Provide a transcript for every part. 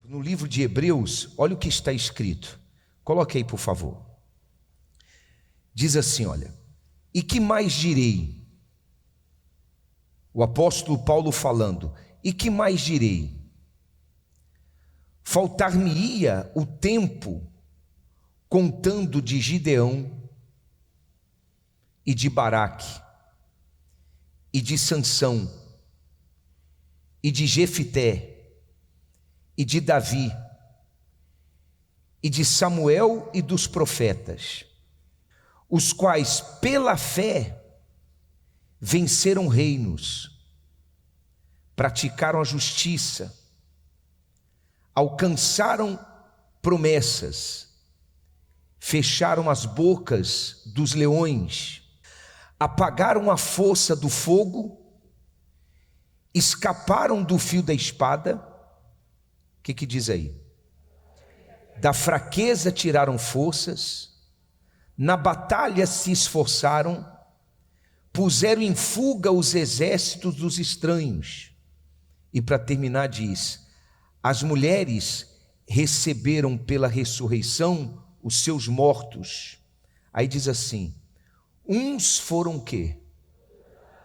No livro de Hebreus, olha o que está escrito. Coloque aí, por favor. Diz assim, olha: e que mais direi? O apóstolo Paulo falando: e que mais direi? Faltar-me-ia o tempo contando de Gideão e de Baraque e de Sansão e de Jefité e de Davi e de Samuel e dos profetas, os quais pela fé venceram reinos, praticaram a justiça, alcançaram promessas, fecharam as bocas dos leões, apagaram a força do fogo, escaparam do fio da espada. O que diz aí? Da fraqueza tiraram forças, na batalha se esforçaram, puseram em fuga os exércitos dos estranhos. E para terminar diz: as mulheres receberam pela ressurreição os seus mortos. Aí diz assim: uns foram o quê?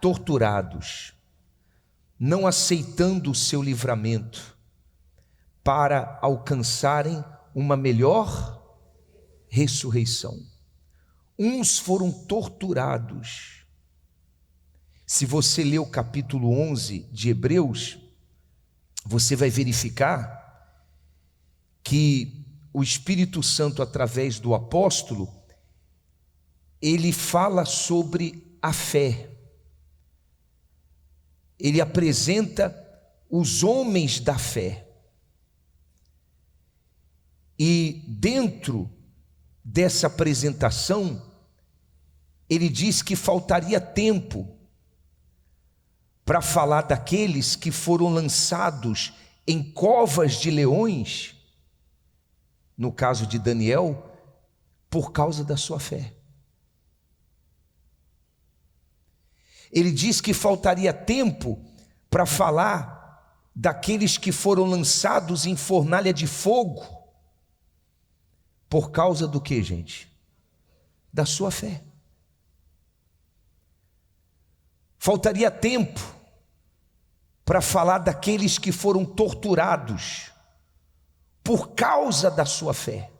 Torturados, não aceitando o seu livramento, para alcançarem uma melhor ressurreição. Uns foram torturados. Se você ler o capítulo 11 de Hebreus, você vai verificar que o Espírito Santo, através do apóstolo, ele fala sobre a fé. Ele apresenta os homens da fé. E dentro dessa apresentação, ele diz que faltaria tempo para falar daqueles que foram lançados em covas de leões, no caso de Daniel, por causa da sua fé. Ele diz que faltaria tempo para falar daqueles que foram lançados em fornalha de fogo, por causa do que, gente? Da sua fé. Faltaria tempo para falar daqueles que foram torturados por causa da sua fé.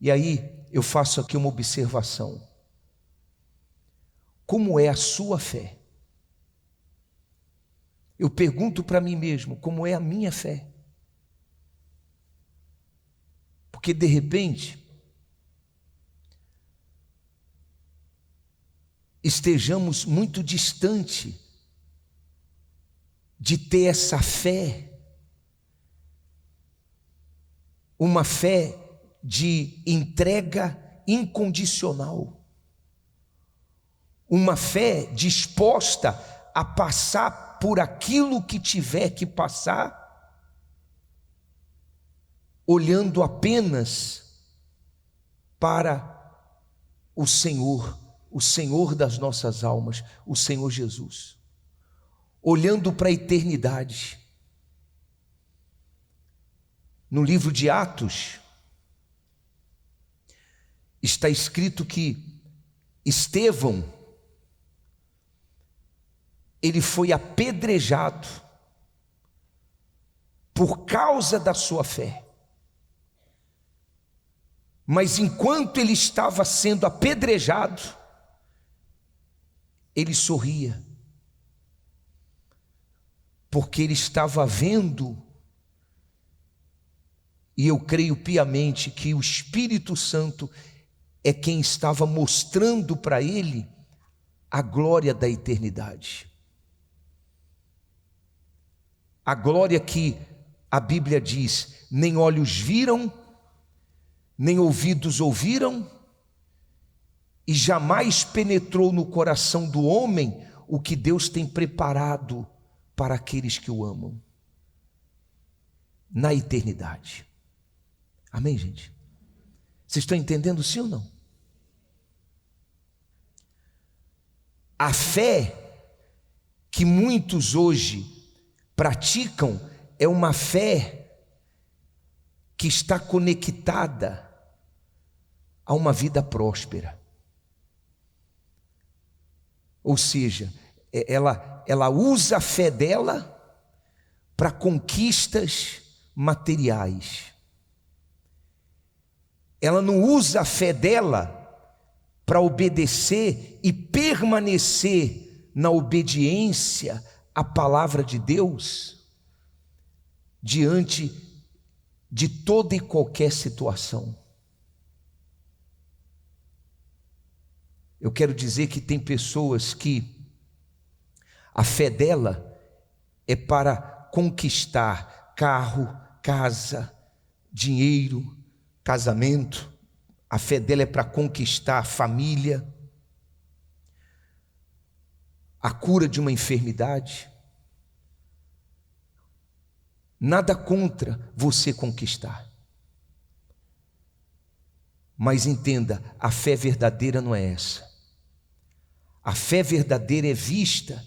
E aí eu faço aqui uma observação. Como é a sua fé? Eu pergunto para mim mesmo, como é a minha fé? Porque de repente estejamos muito distante de ter essa fé, uma fé de entrega incondicional, uma fé disposta a passar por aquilo que tiver que passar, olhando apenas para o Senhor das nossas almas, o Senhor Jesus, olhando para a eternidade. No livro de Atos, está escrito que Estevão, ele foi apedrejado por causa da sua fé. Mas enquanto ele estava sendo apedrejado, ele sorria, porque ele estava vendo, e eu creio piamente que o Espírito Santo é quem estava mostrando para ele a glória da eternidade. A glória que a Bíblia diz: nem olhos viram, nem ouvidos ouviram, e jamais penetrou no coração do homem o que Deus tem preparado para aqueles que o amam na eternidade. Amém, gente? Vocês estão entendendo, sim ou não? A fé que muitos hoje praticam é uma fé que está conectada a uma vida próspera. Ou seja, ela usa a fé dela para conquistas materiais. Ela não usa a fé dela para obedecer e permanecer na obediência à palavra de Deus diante de toda e qualquer situação. Eu quero dizer que tem pessoas que a fé dela é para conquistar carro, casa, dinheiro, casamento. A fé dela é para conquistar a família, a cura de uma enfermidade. Nada contra você conquistar. Mas entenda, a fé verdadeira não é essa. A fé verdadeira é vista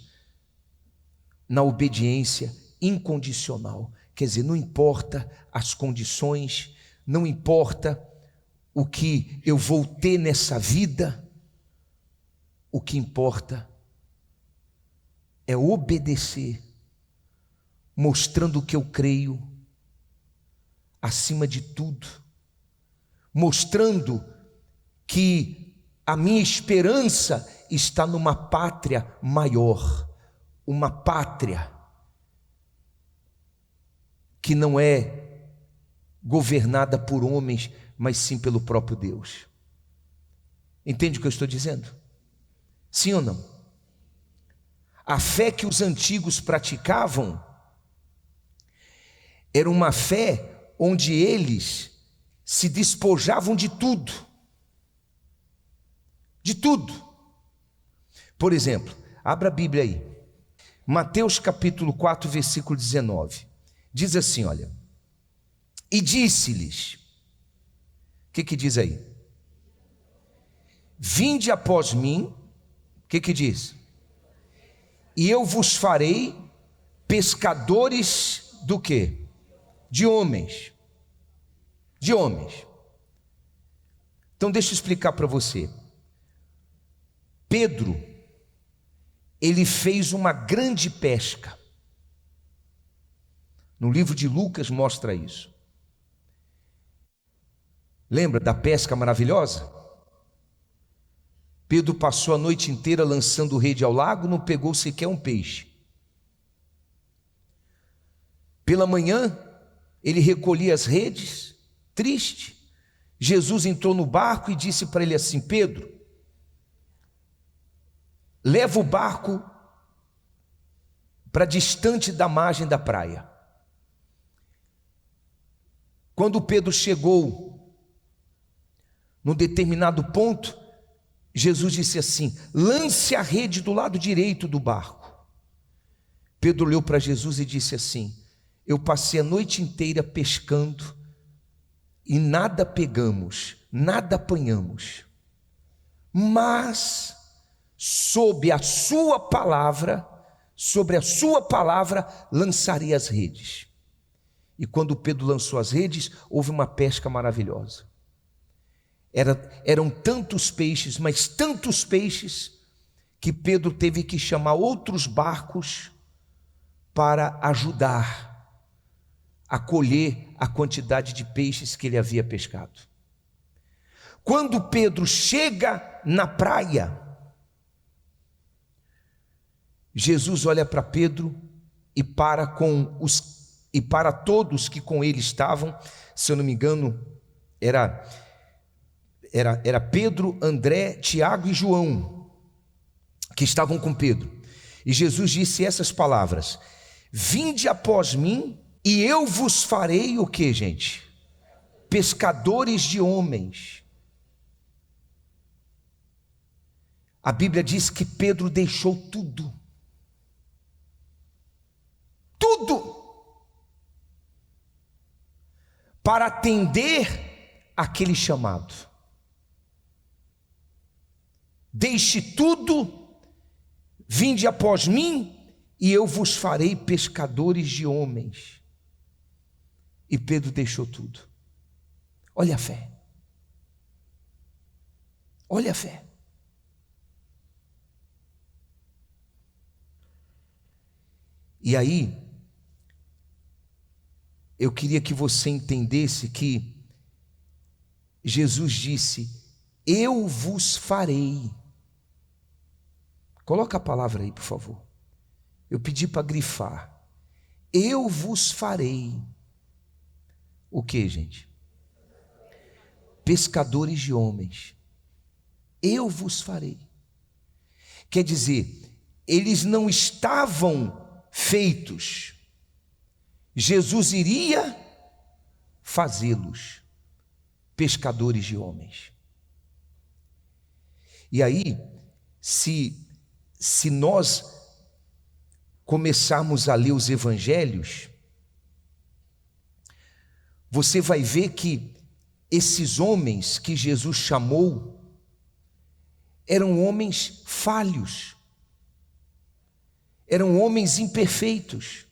na obediência incondicional. Quer dizer, não importa as condições, não importa o que eu vou ter nessa vida, o que importa é obedecer, mostrando que eu creio acima de tudo, mostrando que a minha esperança está numa pátria maior, uma pátria que não é governada por homens, mas sim pelo próprio Deus. Entende o que eu estou dizendo? Sim ou não? A fé que os antigos praticavam era uma fé onde eles se despojavam de tudo. De tudo. Por exemplo, abra a Bíblia aí. Mateus capítulo 4, versículo 19. Diz assim, olha. E disse-lhes, o que diz aí? Vinde após mim, o que diz? E eu vos farei pescadores do quê? De homens. De homens. Então deixa eu explicar para você. Pedro, ele fez uma grande pesca. No livro de Lucas mostra isso. Lembra da pesca maravilhosa? Pedro passou a noite inteira lançando rede ao lago, não pegou sequer um peixe. Pela manhã, ele recolhia as redes, triste. Jesus entrou no barco e disse para ele assim: Pedro, leva o barco para distante da margem da praia. Quando Pedro chegou num determinado ponto, Jesus disse assim: lance a rede do lado direito do barco. Pedro olhou para Jesus e disse assim: eu passei a noite inteira pescando e nada pegamos, nada apanhamos, mas sobre a sua palavra lançarei as redes. E quando Pedro lançou as redes, houve uma pesca maravilhosa. Eram tantos peixes, mas tantos peixes, que Pedro teve que chamar outros barcos para ajudar a colher a quantidade de peixes que ele havia pescado. Quando Pedro chega na praia, Jesus olha para Pedro e para todos que com ele estavam. Se eu não me engano, era Pedro, André, Tiago e João que estavam com Pedro. E Jesus disse essas palavras: vinde após mim e eu vos farei o que, gente? Pescadores de homens. A Bíblia diz que Pedro deixou tudo. Para atender aquele chamado. Deixe tudo, vinde após mim, e eu vos farei pescadores de homens. E Pedro deixou tudo. Olha a fé. Olha a fé. E aí, eu queria que você entendesse que Jesus disse: eu vos farei. Coloca a palavra aí, por favor. Eu pedi para grifar. Eu vos farei. O que, gente? Pescadores de homens. Eu vos farei. Quer dizer, eles não estavam feitos. Jesus iria fazê-los pescadores de homens. E aí, se nós começarmos a ler os evangelhos, você vai ver que esses homens que Jesus chamou eram homens falhos, eram homens imperfeitos.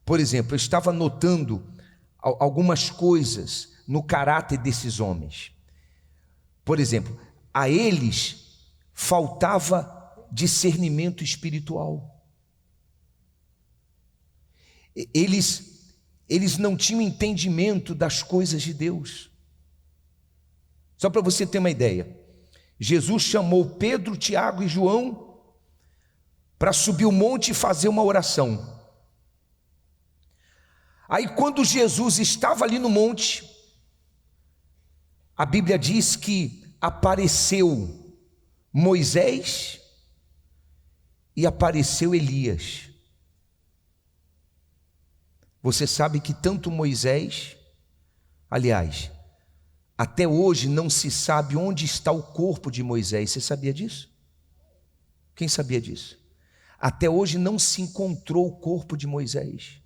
Por exemplo, eu estava notando algumas coisas no caráter desses homens. Por exemplo, a eles faltava discernimento espiritual. Eles não tinham entendimento das coisas de Deus. Só para você ter uma ideia, Jesus chamou Pedro, Tiago e João para subir o monte e fazer uma oração. Aí quando Jesus estava ali no monte, a Bíblia diz que apareceu Moisés e apareceu Elias. Você sabe que tanto Moisés, aliás, até hoje não se sabe onde está o corpo de Moisés. Você sabia disso? Quem sabia disso? Até hoje não se encontrou o corpo de Moisés.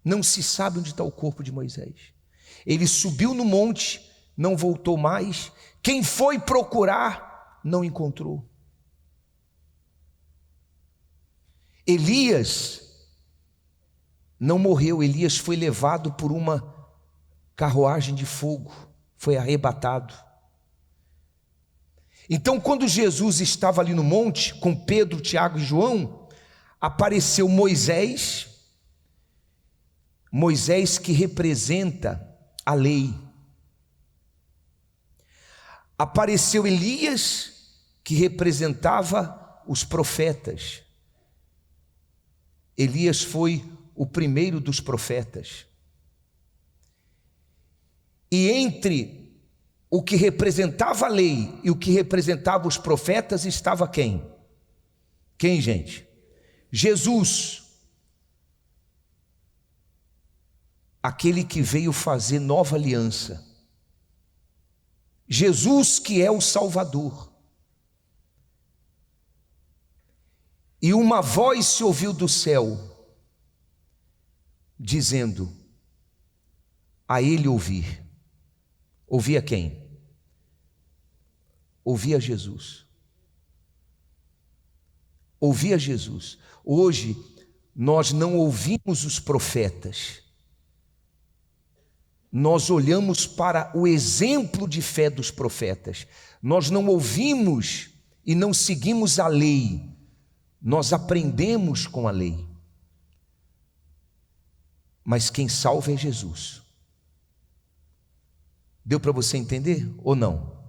Não se sabe onde está o corpo de Moisés. Ele subiu no monte, não voltou mais. Quem foi procurar, não encontrou. Elias não morreu. Elias foi levado por uma carruagem de fogo, foi arrebatado. Então, quando Jesus estava ali no monte, com Pedro, Tiago e João, apareceu Moisés que representa a lei. Apareceu Elias, que representava os profetas. Elias foi o primeiro dos profetas. E entre o que representava a lei e o que representava os profetas estava quem? Quem, gente? Jesus. Aquele que veio fazer nova aliança. Jesus, que é o Salvador. E uma voz se ouviu do céu, dizendo: a ele ouvir. Ouvia quem? Ouvia Jesus. Ouvia Jesus. Hoje nós não ouvimos os profetas. Nós olhamos para o exemplo de fé dos profetas. Nós não ouvimos e não seguimos a lei. Nós aprendemos com a lei. Mas quem salva é Jesus. Deu para você entender ou não?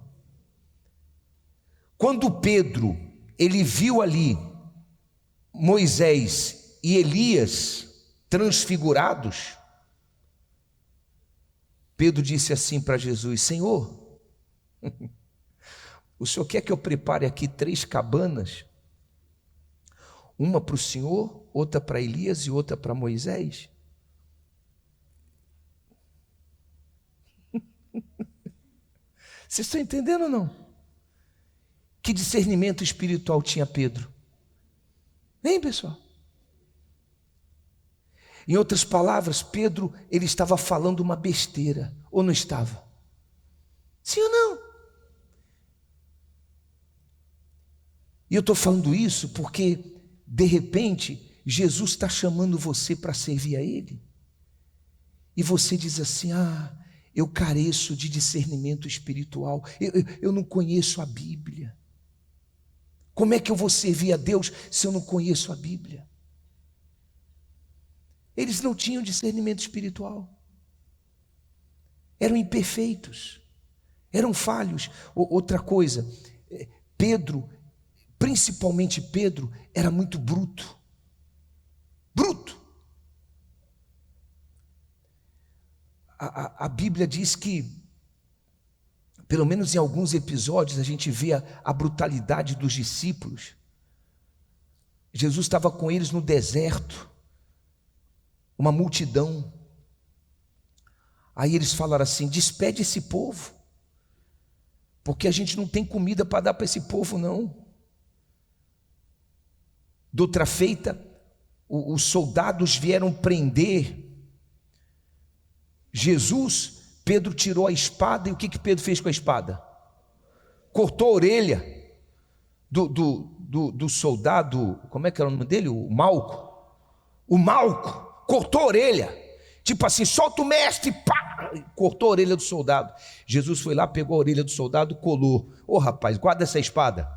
Quando Pedro, ele viu ali Moisés e Elias transfigurados, Pedro disse assim para Jesus: Senhor, o Senhor quer que eu prepare aqui 3 cabanas? Uma para o Senhor, outra para Elias e outra para Moisés? Vocês estão entendendo ou não? Que discernimento espiritual tinha Pedro? Hein, pessoal? Em outras palavras, Pedro, ele estava falando uma besteira, ou não estava? Sim ou não? E eu estou falando isso porque, de repente, Jesus está chamando você para servir a Ele, e você diz assim: eu careço de discernimento espiritual, eu não conheço a Bíblia. Como é que eu vou servir a Deus se eu não conheço a Bíblia? Eles não tinham discernimento espiritual, eram imperfeitos, eram falhos. Outra coisa, Pedro, principalmente Pedro, era muito bruto. A Bíblia diz que, pelo menos em alguns episódios, a gente vê a brutalidade dos discípulos. Jesus estava com eles no deserto, uma multidão. Aí eles falaram assim: despede esse povo, porque a gente não tem comida para dar para esse povo não. De outra feita, os soldados vieram prender Jesus. Pedro tirou a espada, e o que Pedro fez com a espada? Cortou a orelha do soldado, como é que era o nome dele? O Malco, cortou a orelha, tipo assim: solta o mestre, pá! Cortou a orelha do soldado. Jesus foi lá, pegou a orelha do soldado, colou. Rapaz, guarda essa espada.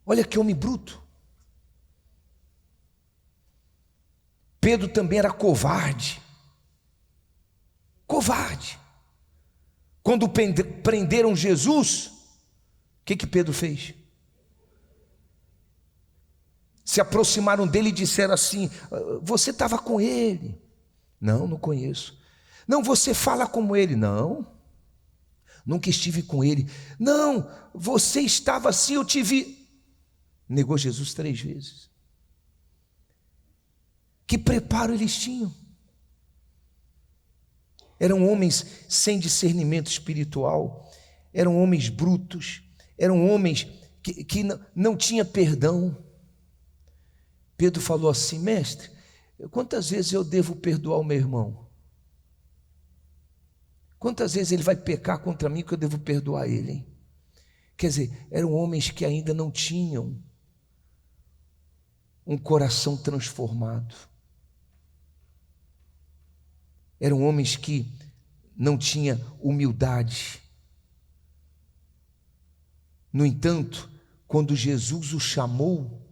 Olha que homem bruto. Pedro também era covarde. Quando prenderam Jesus, o que Pedro fez? Se aproximaram dele e disseram assim: você estava com ele? Não conheço. Não, você fala como ele? Não, nunca estive com ele. Não, você estava assim, eu te vi. Negou Jesus 3 vezes. Que preparo eles tinham? Eram homens sem discernimento espiritual, eram homens brutos, eram homens que não tinham perdão. Pedro falou assim: mestre, quantas vezes eu devo perdoar o meu irmão? Quantas vezes ele vai pecar contra mim que eu devo perdoar ele, hein? Quer dizer, eram homens que ainda não tinham um coração transformado. Eram homens que não tinham humildade. No entanto, quando Jesus os chamou,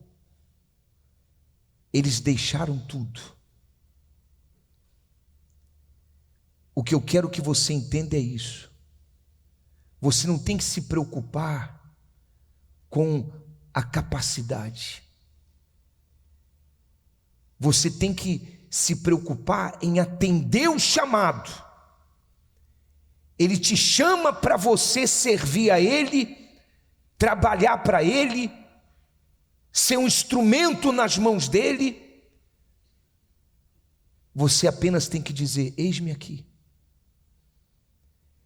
eles deixaram tudo. O que eu quero que você entenda é isso. Você não tem que se preocupar com a capacidade. Você tem que se preocupar em atender o chamado. Ele te chama para você servir a Ele, trabalhar para Ele, ser um instrumento nas mãos dEle. Você apenas tem que dizer: eis-me aqui.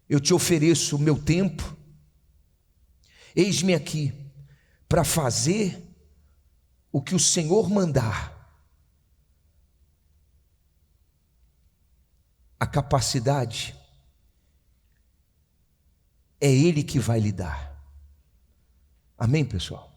Eu te ofereço o meu tempo. Eis-me aqui para fazer o que o Senhor mandar. A capacidade é Ele que vai lhe dar. Amém, pessoal?